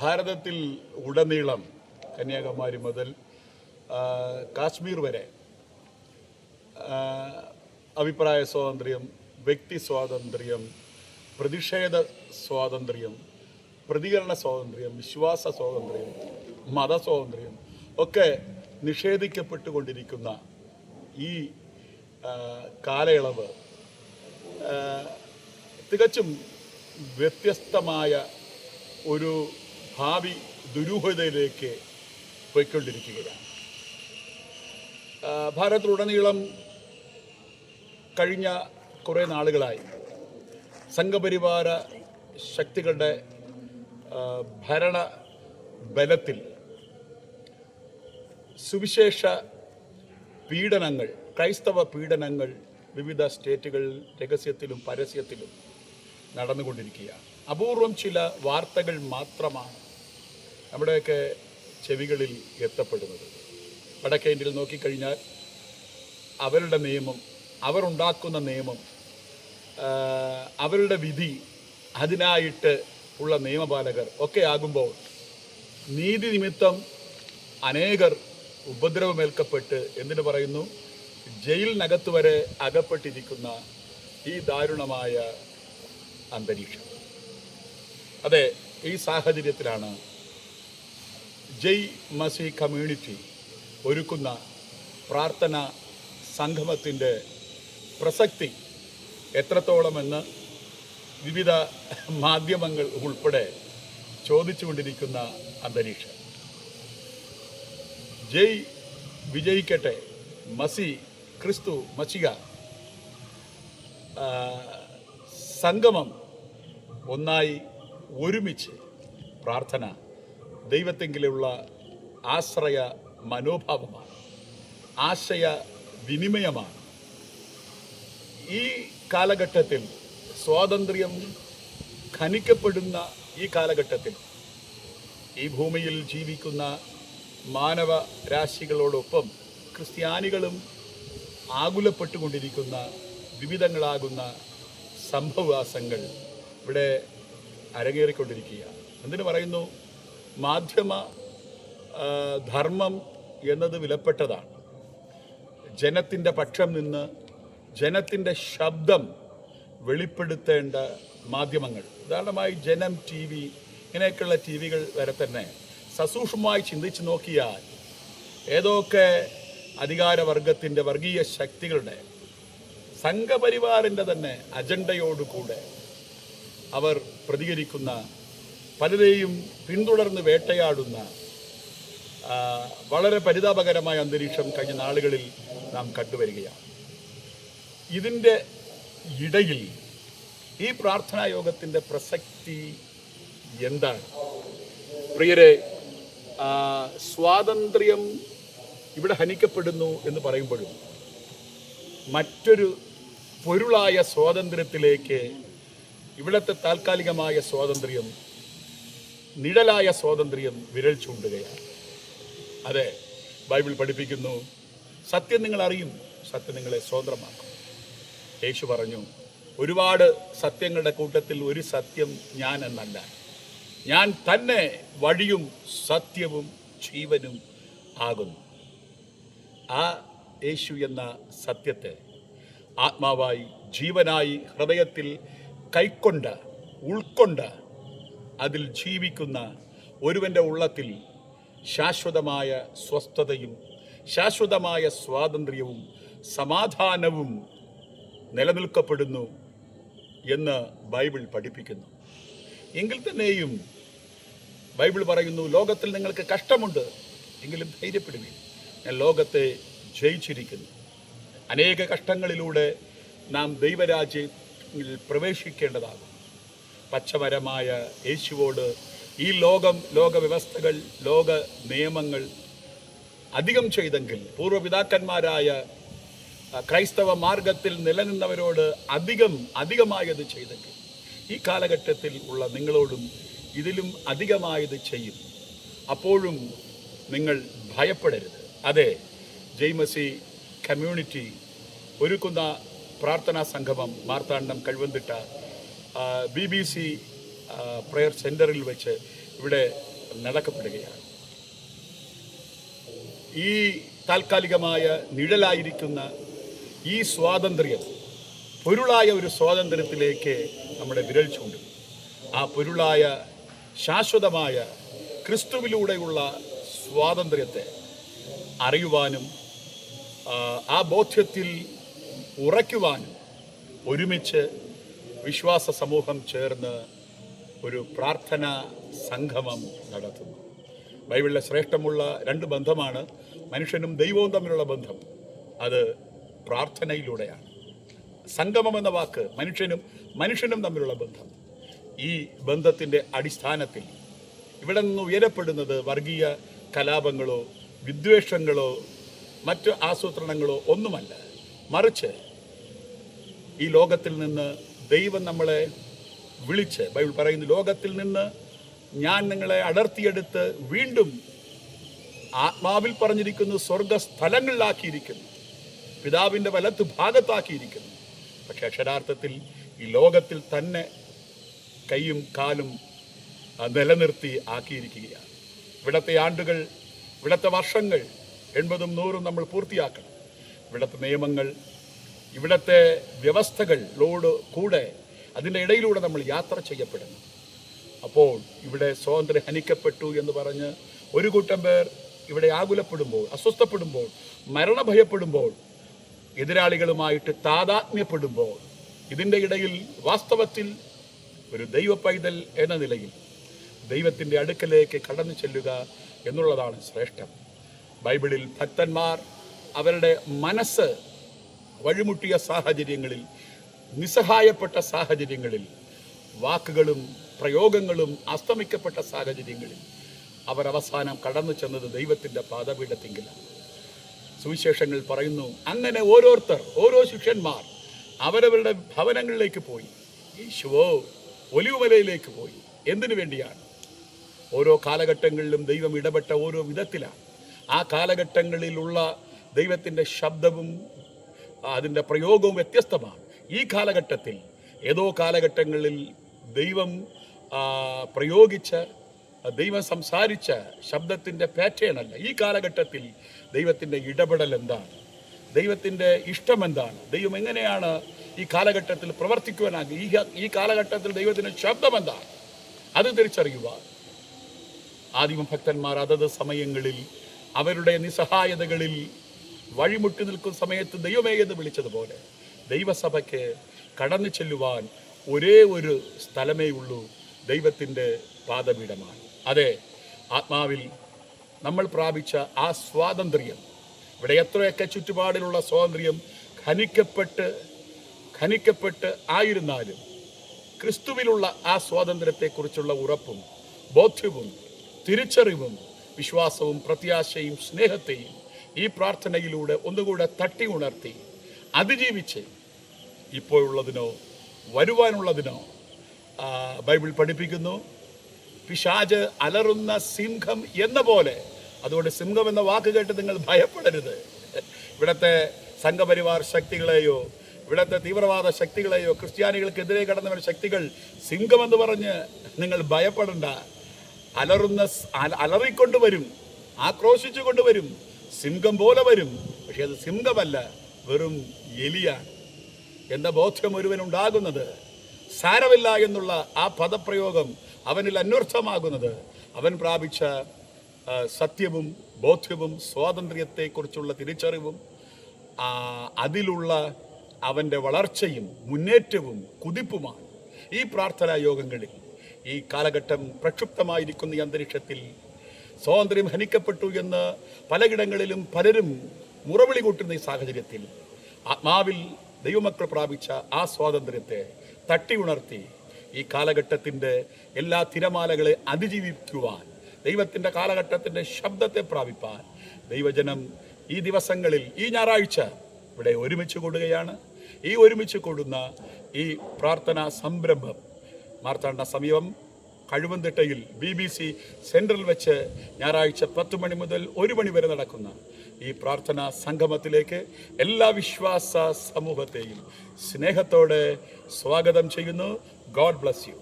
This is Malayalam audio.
ഭാരതത്തിൽ ഉടനീളം കന്യാകുമാരി മുതൽ കാശ്മീർ വരെ അഭിപ്രായ സ്വാതന്ത്ര്യം, വ്യക്തി സ്വാതന്ത്ര്യം, പ്രതിഷേധ സ്വാതന്ത്ര്യം, പ്രതികരണ സ്വാതന്ത്ര്യം, വിശ്വാസ സ്വാതന്ത്ര്യം, മതസ്വാതന്ത്ര്യം ഒക്കെ നിഷേധിക്കപ്പെട്ടുകൊണ്ടിരിക്കുന്ന ഈ കാലയളവ് തികച്ചും വ്യത്യസ്തമായ ഒരു ഭാവി ദുരൂഹതയിലേക്ക് പോയിക്കൊണ്ടിരിക്കുകയാണ്. ഭാരതത്തിലുടനീളം കഴിഞ്ഞ കുറേ നാളുകളായി സംഘപരിവാര ശക്തികളുടെ ഭരണ ബലത്തിൽ സുവിശേഷ പീഡനങ്ങൾ, ക്രൈസ്തവ പീഡനങ്ങൾ വിവിധ സ്റ്റേറ്റുകളിൽ രഹസ്യത്തിലും പരസ്യത്തിലും നടന്നുകൊണ്ടിരിക്കുകയാണ്. അപൂർവം ചില വാർത്തകൾ മാത്രമാണ് നമ്മുടെയൊക്കെ ചെവികളിൽ എത്തപ്പെടുന്നത്. വടക്കേ ഇന്ത്യയിൽ നോക്കിക്കഴിഞ്ഞാൽ അവരുടെ നിയമം, അവരുണ്ടാക്കുന്ന നിയമം, അവരുടെ വിധി, അതിനായിട്ട് ഉള്ള നിയമപാലകർ ഒക്കെ ആകുമ്പോൾ നീതി നിമിത്തം അനേകർ ഉപദ്രവമേൽക്കപ്പെട്ട് എന്തിനു പറയുന്നു, ജയിലിനകത്ത് വരെ അകപ്പെട്ടിരിക്കുന്ന ഈ ദാരുണമായ അന്തരീക്ഷം. അതെ, ഈ സാഹചര്യത്തിലാണ് ജയ് മസി കമ്മ്യൂണിറ്റി ഒരുക്കുന്ന പ്രാർത്ഥന സംഗമത്തിൻ്റെ പ്രസക്തി എത്രത്തോളമെന്ന് വിവിധ മാധ്യമങ്ങൾ ഉൾപ്പെടെ ചോദിച്ചുകൊണ്ടിരിക്കുന്ന അന്തരീക്ഷം. ജയ് വിജയിക്കട്ടെ, മസി, ക്രിസ്തു, മച്ചിക, സംഗമം ഒന്നായി ഒരുമിച്ച് പ്രാർത്ഥന ദൈവത്തെങ്കിലുള്ള ആശ്രയ മനോഭാവമാണ്, ആശയ വിനിമയമാണ്. ഈ കാലഘട്ടത്തിൽ സ്വാതന്ത്ര്യം ഖനിക്കപ്പെടുന്ന ഈ കാലഘട്ടത്തിൽ ഈ ഭൂമിയിൽ ജീവിക്കുന്ന മാനവ രാശികളോടൊപ്പം ക്രിസ്ത്യാനികളും ആകുലപ്പെട്ടുകൊണ്ടിരിക്കുന്ന വിവിധങ്ങളാകുന്ന സംഭവവാസങ്ങൾ ഇവിടെ അരങ്ങേറിക്കൊണ്ടിരിക്കുകയാണ്. എന്തിനു പറയുന്നു, മാധ്യമ ധർമ്മം എന്നത് വിലപ്പെട്ടതാണ്. ജനത്തിൻ്റെ പക്ഷം നിന്ന് ജനത്തിൻ്റെ ശബ്ദം വെളിപ്പെടുത്തേണ്ട മാധ്യമങ്ങൾ, ഉദാഹരണമായി ജനം TV, ഇങ്ങനെയൊക്കെയുള്ള TV വരെ തന്നെ സസൂക്ഷ്മമായി ചിന്തിച്ച് നോക്കിയാൽ ഏതൊക്കെ അധികാരവർഗത്തിൻ്റെ വർഗീയ ശക്തികളുടെ സംഘപരിവാറിൻ്റെ തന്നെ അജണ്ടയോടുകൂടെ അവർ പ്രതികരിക്കുന്ന, പലരെയും പിന്തുടർന്ന് വേട്ടയാടുന്ന വളരെ പരിതാപകരമായ അന്തരീക്ഷം കഴിഞ്ഞ നാളുകളിൽ നാം കണ്ടുവരികയാണ്. ഇതിൻ്റെ ഇടയിൽ ഈ പ്രാർത്ഥനാ യോഗത്തിൻ്റെ പ്രസക്തി എന്താണ്? പ്രിയരെ, സ്വാതന്ത്ര്യം ഇവിടെ ഹനിക്കപ്പെടുന്നു എന്ന് പറയുമ്പോഴും മറ്റൊരു പൊരുളായ സ്വാതന്ത്ര്യത്തിലേക്ക് ഇവിടുത്തെ താൽക്കാലികമായ സ്വാതന്ത്ര്യം, നിഴലായ സ്വാതന്ത്ര്യം വിരൽ ചൂണ്ടുകയാണ്. അതെ, ബൈബിൾ പഠിപ്പിക്കുന്നു, സത്യം നിങ്ങൾ അറിയും, സത്യം നിങ്ങളെ സ്വതന്ത്രമാക്കും. യേശു പറഞ്ഞു, ഒരുപാട് സത്യങ്ങളുടെ കൂട്ടത്തിൽ ഒരു സത്യം ഞാൻ എന്നല്ല, ഞാൻ തന്നെ വഴിയും സത്യവും ജീവനും ആകുന്നു. ആ യേശു എന്ന സത്യത്തെ ആത്മാവായി ജീവനായി ഹൃദയത്തിൽ കൈക്കൊണ്ട് ഉൾക്കൊണ്ട് അതിൽ ജീവിക്കുന്ന ഒരുവൻ്റെ ഉള്ളത്തിൽ ശാശ്വതമായ സ്വസ്ഥതയും ശാശ്വതമായ സ്വാതന്ത്ര്യവും സമാധാനവും നിലനിൽക്കപ്പെടുന്നു എന്ന് ബൈബിൾ പഠിപ്പിക്കുന്നു. എങ്കിൽ തന്നെയും ബൈബിൾ പറയുന്നു, ലോകത്തിൽ നിങ്ങൾക്ക് കഷ്ടമുണ്ട്, എങ്കിലും ധൈര്യപ്പെടുവിൻ, ഞാൻ ലോകത്തെ ജയിച്ചിരിക്കുന്നു. അനേക കഷ്ടങ്ങളിലൂടെ നാം ദൈവരാജ്യത്തിൽ പ്രവേശിക്കേണ്ടതാകും. പച്ചമരമായ യേശുവോട് ഈ ലോകവ്യവസ്ഥകൾ, ലോക നിയമങ്ങൾ അധികം ചെയ്തെങ്കിൽ, പൂർവ്വപിതാക്കന്മാരായ ക്രൈസ്തവ മാർഗത്തിൽ നിലനിന്നവരോട് അധികമായത് ചെയ്തെങ്കിൽ, ഈ കാലഘട്ടത്തിൽ ഉള്ള നിങ്ങളോടും ഇതിലും അധികമായത് ചെയ്യും. അപ്പോഴും നിങ്ങൾ ഭയപ്പെടരുത്. അതെ, ജയ് മസി കമ്മ്യൂണിറ്റി ഒരുക്കുന്ന പ്രാർത്ഥനാ സംഗമം മാർത്താണ്ഡം കഴുവന്തിട്ട BBC പ്രയർ സെൻറ്ററിൽ വെച്ച് ഇവിടെ നടക്കപ്പെടുകയാണ്. ഈ താൽക്കാലികമായ നിഴലായിരിക്കുന്ന ഈ സ്വാതന്ത്ര്യം പൊരുളായ ഒരു സ്വാതന്ത്ര്യത്തിലേക്ക് നമ്മുടെ വിരൽ ചൂണ്ടും. ആ പൊരുളായ ശാശ്വതമായ ക്രിസ്തുവിലൂടെയുള്ള സ്വാതന്ത്ര്യത്തെ അറിയുവാനും ആ ബോധ്യത്തിൽ ഉറയ്ക്കുവാനും ഒരുമിച്ച് വിശ്വാസ സമൂഹം ചേർന്ന് ഒരു പ്രാർത്ഥനാ സംഗമം നടത്തുന്നു. ബൈബിളിലെ ശ്രേഷ്ഠമുള്ള രണ്ട് ബന്ധമാണ് മനുഷ്യനും ദൈവവും തമ്മിലുള്ള ബന്ധം. അത് പ്രാർത്ഥനയിലൂടെയാണ്. സംഗമം എന്ന വാക്ക് മനുഷ്യനും തമ്മിലുള്ള ബന്ധം. ഈ ബന്ധത്തിൻ്റെ അടിസ്ഥാനത്തിൽ ഇവിടെ നിന്ന് ഉയരപ്പെടുന്നത് വർഗീയ കലാപങ്ങളോ വിദ്വേഷങ്ങളോ മറ്റ് ആസൂത്രണങ്ങളോ ഒന്നുമല്ല. മറിച്ച് ഈ ലോകത്തിൽ നിന്ന് ദൈവം നമ്മളെ വിളിച്ച്, ബൈബിൾ പറയുന്നു, ലോകത്തിൽ നിന്ന് ഞാൻ നിങ്ങളെ അടർത്തിയെടുത്ത് വീണ്ടും ആത്മാവിൽ പറഞ്ഞിരിക്കുന്നു, സ്വർഗസ്ഥലങ്ങളിലാക്കിയിരിക്കുന്നു, പിതാവിൻ്റെ വലത്ത് ഭാഗത്താക്കിയിരിക്കുന്നു. പക്ഷെ അക്ഷരാർത്ഥത്തിൽ ഈ ലോകത്തിൽ തന്നെ കൈയും കാലും നിലനിർത്തി ആക്കിയിരിക്കുകയാണ്. ഇവിടുത്തെ ആണ്ടുകൾ, ഇവിടുത്തെ വർഷങ്ങൾ 80ഉം 100ഉം നമ്മൾ പൂർത്തിയാക്കണം. ഇവിടുത്തെ നിയമങ്ങൾ, ഇവിടുത്തെ വ്യവസ്ഥകളോട് കൂടെ അതിൻ്റെ ഇടയിലൂടെ നമ്മൾ യാത്ര ചെയ്യപ്പെടുന്നു. അപ്പോൾ ഇവിടെ സ്വാതന്ത്ര്യം ഹനിക്കപ്പെട്ടു എന്ന് പറഞ്ഞ് ഒരു കൂട്ടം പേർ ഇവിടെ ആകുലപ്പെടുമ്പോൾ, അസ്വസ്ഥപ്പെടുമ്പോൾ, മരണഭയപ്പെടുമ്പോൾ, എതിരാളികളുമായിട്ട് താതാത്മ്യപ്പെടുമ്പോൾ, ഇതിൻ്റെ ഇടയിൽ വാസ്തവത്തിൽ ഒരു ദൈവ പൈതൽ എന്ന നിലയിൽ ദൈവത്തിൻ്റെ അടുക്കലേക്ക് കടന്നു ചെല്ലുക എന്നുള്ളതാണ് ശ്രേഷ്ഠം. ബൈബിളിൽ ഭക്തന്മാർ അവരുടെ മനസ്സ് വഴിമുട്ടിയ സാഹചര്യങ്ങളിൽ, നിസ്സഹായപ്പെട്ട സാഹചര്യങ്ങളിൽ, വാക്കുകളും പ്രയോഗങ്ങളും അസ്തമിക്കപ്പെട്ട സാഹചര്യങ്ങളിൽ അവർ അവസാനം കടന്നു ചെന്നത് ദൈവത്തിൻ്റെ പാദപീഠത്തിങ്കിലാണ്. സുവിശേഷങ്ങൾ പറയുന്നു, അങ്ങനെ ഓരോ ശിഷ്യന്മാർ അവരവരുടെ ഭവനങ്ങളിലേക്ക് പോയി. യേശുവോ ഒലിവുമലയിലേക്ക് പോയി. എന്തിനു വേണ്ടിയാണ്? ഓരോ കാലഘട്ടങ്ങളിലും ദൈവം ഇടപെട്ട ഓരോ വിധത്തിലാണ്. ആ കാലഘട്ടങ്ങളിലുള്ള ദൈവത്തിൻ്റെ ശബ്ദവും അതിൻ്റെ പ്രയോഗവും വ്യത്യസ്തമാണ്. ഈ കാലഘട്ടത്തിൽ ഏതോ കാലഘട്ടങ്ങളിൽ ദൈവം പ്രയോഗിച്ച, ദൈവം സംസാരിച്ച ശബ്ദത്തിൻ്റെ പാറ്റേൺ അല്ല. ഈ കാലഘട്ടത്തിൽ ദൈവത്തിൻ്റെ ഇടപെടൽ എന്താണ്? ദൈവത്തിൻ്റെ ഇഷ്ടം എന്താണ്? ദൈവം എങ്ങനെയാണ് ഈ കാലഘട്ടത്തിൽ പ്രവർത്തിക്കുവാനാകും? ഈ കാലഘട്ടത്തിൽ ദൈവത്തിൻ്റെ ശബ്ദം എന്താണ്? അത് തിരിച്ചറിയുവാൻ ആദിമ ഭക്തന്മാർ അതത് സമയങ്ങളിൽ അവരുടെ നിസ്സഹായതകളിൽ വഴിമുട്ടി നിൽക്കുന്ന സമയത്ത് ദൈവമേ എന്ന് വിളിച്ചതുപോലെ ദൈവസഭയ്ക്ക് കടന്നു ചെല്ലുവാൻ ഒരേ ഒരു സ്ഥലമേ ഉള്ളൂ, ദൈവത്തിൻ്റെ പാദപീഠമാണ്. അതെ, ആത്മാവിൽ നമ്മൾ പ്രാപിച്ച ആ സ്വാതന്ത്ര്യം, ഇവിടെ എത്രയൊക്കെ ചുറ്റുപാടിലുള്ള സ്വാതന്ത്ര്യം ഖനിക്കപ്പെട്ട് ആയിരുന്നാലും ക്രിസ്തുവിലുള്ള ആ സ്വാതന്ത്ര്യത്തെക്കുറിച്ചുള്ള ഉറപ്പും ബോധ്യവും തിരിച്ചറിവും വിശ്വാസവും പ്രത്യാശയും സ്നേഹത്തെയും ഈ പ്രാർത്ഥനയിലൂടെ ഒന്നുകൂടെ തട്ടി ഉണർത്തി അതിജീവിച്ച് ഇപ്പോഴുള്ളതിനോ വരുവാനുള്ളതിനോ ബൈബിൾ പഠിപ്പിക്കുന്നു, പിശാച് അലറുന്ന സിംഹം എന്ന പോലെ. അതുകൊണ്ട് സിംഹം എന്ന വാക്ക് കേട്ട് നിങ്ങൾ ഭയപ്പെടരുത്. ഇവിടുത്തെ സംഘപരിവാർ ശക്തികളെയോ ഇവിടുത്തെ തീവ്രവാദ ശക്തികളെയോ ക്രിസ്ത്യാനികൾക്കെതിരെ കടന്ന ശക്തികൾ സിംഹമെന്ന് പറഞ്ഞ് നിങ്ങൾ ഭയപ്പെടണ്ട. അലറിക്കൊണ്ടുവരും, ആക്രോശിച്ചു കൊണ്ടുവരും, സിംഹം പോലെ വരും. പക്ഷെ അത് സിംഹമല്ല, വെറും എലിയാണ് എന്ന ബോധ്യം ഒരുവനുണ്ടാകുന്നത്, സാരമില്ല എന്നുള്ള ആ പദപ്രയോഗം അവനിൽ അന്വർത്ഥമാകുന്നത് അവൻ പ്രാപിച്ച സത്യവും ബോധ്യവും സ്വാതന്ത്ര്യത്തെക്കുറിച്ചുള്ള തിരിച്ചറിവും അതിലുള്ള അവൻ്റെ വളർച്ചയും മുന്നേറ്റവും കുതിപ്പുമാണ്. ഈ പ്രാർത്ഥനാ യോഗങ്ങളിൽ ഈ കാലഘട്ടം പ്രക്ഷുബ്ധമായിരിക്കുന്ന ഈ അന്തരീക്ഷത്തിൽ സ്വാതന്ത്ര്യം ഹനിക്കപ്പെട്ടു എന്ന് പലയിടങ്ങളിലും പലരും മുറവിളി കൂട്ടുന്ന ഈ സാഹചര്യത്തിൽ ആത്മാവിൽ ദൈവമക്കൾ പ്രാപിച്ച ആ സ്വാതന്ത്ര്യത്തെ തട്ടി ഉണർത്തി ഈ കാലഘട്ടത്തിൻ്റെ എല്ലാ തിരമാലകളെ അതിജീവിക്കുവാൻ, ദൈവത്തിൻ്റെ കാലഘട്ടത്തിൻ്റെ ശബ്ദത്തെ പ്രാപിപ്പാൻ ദൈവജനം ഈ ദിവസങ്ങളിൽ, ഈ ഞായറാഴ്ച ഇവിടെ ഒരുമിച്ച് കൂടുകയാണ്. ഈ ഒരുമിച്ച് കൂടുന്ന ഈ പ്രാർത്ഥനാ സംരംഭം മാർത്താണ്ഡ സമീപം കഴുവന്തിട്ടയിൽ BBC സെൻട്രൽ വെച്ച് ഞായറാഴ്ച 10 മണി മുതൽ 1 മണി വരെ നടക്കുന്ന ഈ പ്രാർത്ഥനാ സംഗമത്തിലേക്ക് എല്ലാ വിശ്വാസ സമൂഹത്തെയും സ്നേഹത്തോടെ സ്വാഗതം ചെയ്യുന്നു. God bless you.